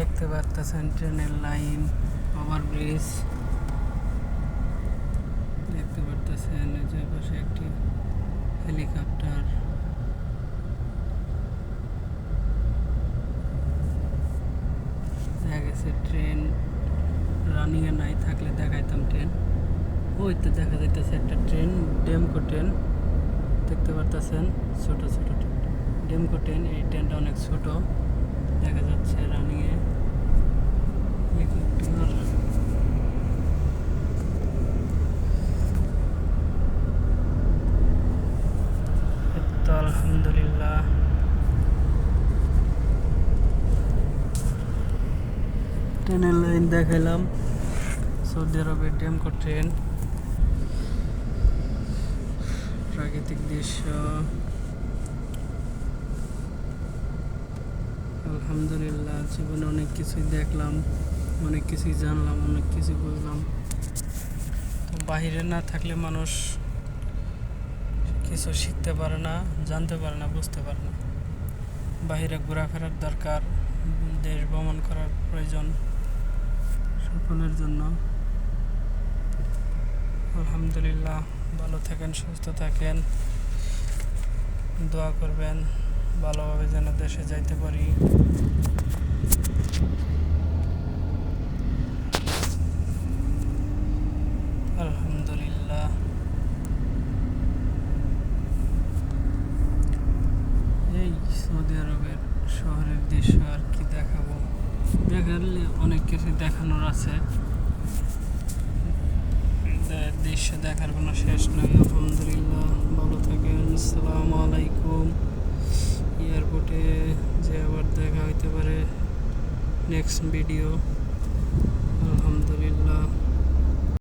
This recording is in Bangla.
দেখতে পাচ্ছেন ট্রেনের লাইন, ওভারব্রিজ দেখতে পাচ্ছেন। যে পাশে একটি হেলিকপ্টার, দেখা গেছে ট্রেন রানিং এ নাই, থাকলে দেখাইতাম ট্রেন। ওই তো দেখা যাইতেছে একটা ট্রেন, ডেমকো ট্রেন দেখতে পারতেছেন, ছোট ছোট ট্রেন, ডেমকো ট্রেন। এই ট্রেনটা অনেক ছোট দেখা যাচ্ছে রানিং এ। তো আলহামদুলিল্লাহ ট্রেনের লাইন দেখাইলাম, সৌদি আরবের ডেমকো ট্রেন, প্রাকৃতিক দৃশ্য। আলহামদুলিল্লাহ জীবনে অনেক কিছুই দেখলাম, অনেক কিছুই জানলাম, অনেক কিছু বুঝলাম। তো বাহিরে না থাকলে মানুষ কিছু শিখতে পারে না, জানতে পারে না, বুঝতে পারে না। বাহিরে ঘোরাফেরার দরকার, দেশ ভ্রমণ করার প্রয়োজন সকলের জন্য। আলহামদুলিল্লাহ ভালো থাকেন, সুস্থ থাকেন, দোয়া করবেন ভালোভাবে যেন দেশে যাইতে পারি। আলহামদুলিল্লাহ। এই সৌদি আরবের শহরের দৃশ্য আর কি দেখাবো, দেখালে অনেক কিছু দেখানোর আছে, দৃশ্য দেখার কোনো শেষ নেই। আলহামদুলিল্লাহ ভালো থাকেন, আসসালামু আলাইকুম। এয়ারপোর্টে যে আবার দেখা হইতে পারে নেক্সট ভিডিও।